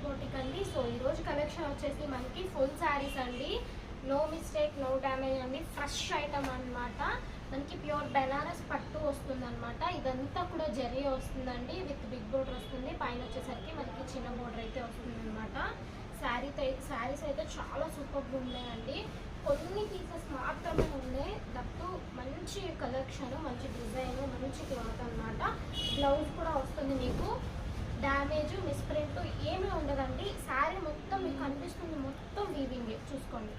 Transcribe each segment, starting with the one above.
Boutique అండి. So ఈరోజు collection వచ్చేసి మనకి ఫుల్ శారీస్ అండి. నో మిస్టేక్, నో డ్యామేజ్ అండి. ఫ్రెష్ ఐటమ్ అనమాట. మనకి ప్యూర్ బెనారస్ పట్టు వస్తుంది అనమాట. ఇదంతా కూడా జరీ వస్తుందండి, విత్ బిగ్ బోర్డర్ వస్తుంది. పైన వచ్చేసరికి మనకి చిన్న బోర్డర్ అయితే వస్తుంది అనమాట. శారీస్ అయితే చాలా సూపర్గా ఉన్నాయండి. కొన్ని పీసెస్ మాత్రమే ఉన్నాయి. దట్టు మంచి కలెక్షన్, మంచి డిజైన్, మంచి క్లాత్ అనమాట. బ్లౌజ్ కూడా వస్తుంది మీకు. డ్యామేజ్, మిస్ప్రింట్ ఏమీ ఉండదండి. శారీ మొత్తం మీకు కనిపిస్తుంది, మొత్తం వీవింగ్ చూసుకోండి.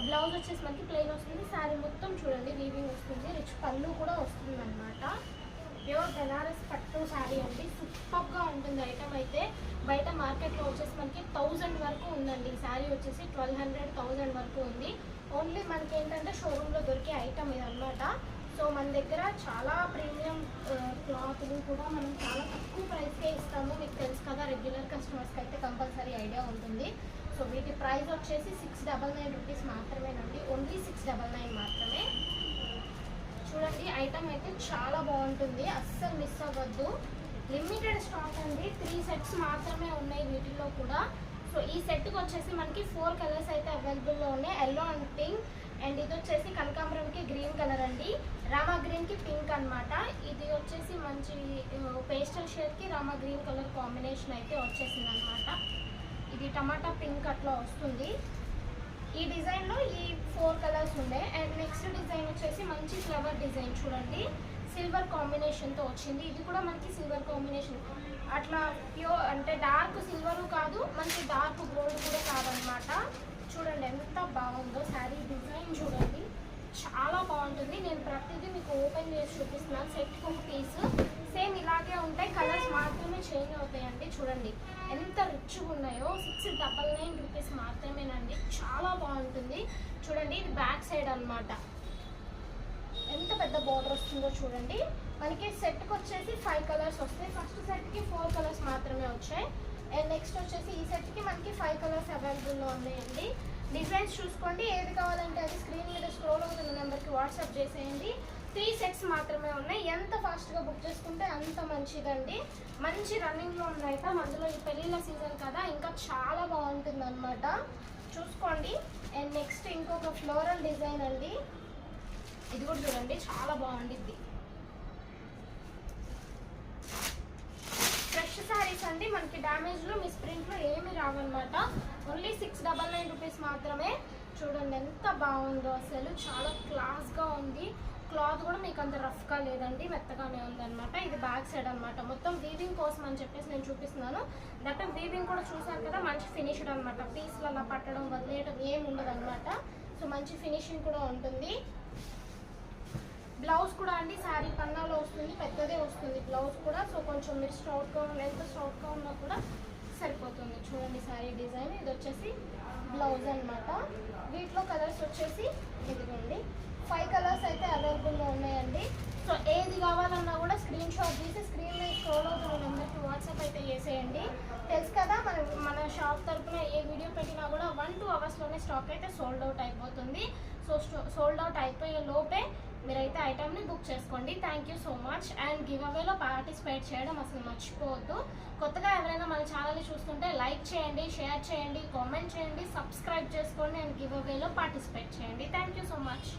బ్లౌజ్ వచ్చేసి మనకి ప్లెయిన్ వస్తుంది. శారీ మొత్తం చూడండి వీవింగ్ వస్తుంది. రిచ్ పళ్ళు కూడా వస్తుంది అనమాట. ప్యూర్ బెనారస్ పట్టు శారీ అండి. సూపర్గా ఉంటుంది ఐటమ్ అయితే. బయట మార్కెట్లో వచ్చేసి మనకి 1000 వరకు ఉందండి. ఈ శారీ వచ్చేసి 1200, 1000 వరకు ఉంది. ఓన్లీ మనకి ఏంటంటే షోరూంలో దొరికే ఐటమ్ ఇది అనమాట. సో మన దగ్గర చాలా ప్రీమియం క్లాత్లు కూడా మనం చాలా తక్కువ ప్రైస్కే ఇస్తాము. మీకు తెలుసు కదా, రెగ్యులర్ కస్టమర్స్కి అయితే కంపల్సరీ ఐడియా ఉంటుంది. సో వీటి ప్రైస్ వచ్చేసి 699 రూపీస్ మాత్రమేనండి. ఓన్లీ 699 మాత్రమే. చూడండి ఐటమ్ అయితే చాలా బాగుంటుంది, అస్సలు మిస్ అవ్వద్దు. లిమిటెడ్ స్టాక్ అండి. 3 సెట్స్ మాత్రమే ఉన్నాయి వీటిల్లో కూడా. సో ఈ సెట్కి వచ్చేసి మనకి 4 కలర్స్ అయితే అవైలబుల్లో ఉన్నాయి. ఎల్లో అండ్ పింక్, అండ్ ఇది వచ్చేసి కనకాంబరంకి గ్రీన్ కలర్ అండి. రామా గ్రీన్కి పింక్ అనమాట. ఇది వచ్చేసి మంచి పేస్టల్ షేడ్కి రామా గ్రీన్ కలర్ కాంబినేషన్ అయితే వచ్చేసింది అనమాట. ఇది టమాటా పింక్ అట్లా వస్తుంది. ఈ డిజైన్లో ఈ 4 కలర్స్ ఉన్నాయి. అండ్ నెక్స్ట్ డిజైన్ వచ్చేసి మంచి ఫ్లవర్ డిజైన్ చూడండి, సిల్వర్ కాంబినేషన్తో వచ్చింది. ఇది కూడా మనకి సిల్వర్ కాంబినేషన్, అట్లా ప్యూర్ అంటే డార్క్ సిల్వర్ కాదు, మంచి డార్క్ గోల్డ్ కూడా కాదనమాట. చూడండి ఎంత బాగుందో శారీ డిజైన్ చూడండి, చాలా బాగుంటుంది. నేను ప్రతిదీ మీకు ఓపెన్ చేసి చూపిస్తున్నాను. సెట్కి ఒక పీస్ సేమ్ ఇలాగే ఉంటాయి, కలర్స్ మాత్రమే చేంజ్ అవుతాయండి. చూడండి ఎంత రిచ్గా ఉన్నాయో. 699 రూపీస్ మాత్రమేనండి. చాలా బాగుంటుంది. చూడండి ఇది బ్యాక్ సైడ్ అనమాట. ఎంత పెద్ద బార్డర్ వస్తుందో చూడండి. మనకి సెట్కి వచ్చేసి 5 కలర్స్ వస్తాయి. ఫస్ట్ సెట్కి 4 కలర్స్ మాత్రమే వచ్చాయి. అండ్ నెక్స్ట్ వచ్చేసి ఈ సెట్కి మనకి 5 కలర్స్ అవైలబుల్లో ఉన్నాయండి. డిజైన్స్ చూసుకోండి, ఏది కావాలంటే అది స్క్రీన్ మీద స్క్రోల్ అవుతున్న నెంబర్కి వాట్సాప్ చేసేయండి. 3 సెట్స్ మాత్రమే ఉన్నాయి. ఎంత ఫాస్ట్గా బుక్ చేసుకుంటే అంత మంచిదండి. మంచి రన్నింగ్లో ఉన్న ఐటమ్, అందులో ఈ పెళ్ళిళ్ళ సీజన్ కదా, ఇంకా చాలా బాగుంటుంది అనమాట. చూసుకోండి. అండ్ నెక్స్ట్ ఇంకొక ఫ్లోరల్ డిజైన్ అండి. ఇది కూడా చూడండి చాలా బాగుండిద్ది. ఫ్రెష్ శారీస్ అండి. మనకి డ్యామేజ్లో, మిస్ప్రింట్లో ఏమి రావన్నమాట. ఓన్లీ 699 రూపీస్ మాత్రమే. చూడండి ఎంత బాగుందో, అసలు చాలా క్లాస్గా ఉంది. క్లాత్ కూడా మీకు అంత రఫ్గా లేదండి, మెత్తగానే ఉందన్నమాట. ఇది బ్యాక్ సైడ్ అనమాట. మొత్తం వీవింగ్ కోసం అని చెప్పేసి నేను చూపిస్తున్నాను. దట్ వీవింగ్ కూడా చూసారు కదా, మంచి ఫినిష్డ్ అనమాట. పీస్లు అలా పట్టడం, వదిలేయడం ఏమి ఉండదు అనమాట. సో మంచి ఫినిషింగ్ కూడా ఉంటుంది. బ్లౌజ్ కూడా అండి శారీ పన్నాలో వస్తుంది, పెద్దదే వస్తుంది బ్లౌజ్ కూడా. సో కొంచెం మీరు స్ట్రౌట్గా ఉన్న, ఎంత స్ట్రౌట్గా ఉన్నా కూడా సరిపోతుంది. చూడండి శారీ డిజైన్. ఇది వచ్చేసి బ్లౌజ్ అనమాట. వీటిలో కలర్స్ వచ్చేసి ఇదిగోండి 5 కలర్స్ అయితే అవైలబుల్లో ఉన్నాయండి. సో ఏది కావాలన్నా కూడా స్క్రీన్ షాట్ తీసి స్క్రీన్ మీద స్క్రోల్ అవుతున్న నెంబర్కి వాట్సాప్ అయితే చేసేయండి. తెలుసు కదా, మన షాప్ తరఫున ఏ వీడియో పెట్టినా కూడా 1-2 అవర్స్లోనే స్టాక్ అయితే సోల్డ్ అవుట్ అయిపోతుంది. సో సోల్డ్ అవుట్ అయిపోయే లోపే మీరైతే ఐటమ్ని బుక్ చేసుకోండి. Thank you so much. And give అవేలో పార్టిసిపేట్ చేయడం అసలు మర్చిపోవద్దు. కొత్తగా ఎవరైనా మన ఛానల్ని చూస్తుంటే లైక్ చేయండి, షేర్ చేయండి, కామెంట్ చేయండి, సబ్స్క్రైబ్ చేసుకోండి. అండ్ గివ్ అవేలో పార్టిసిపేట్ చేయండి. Thank you so much.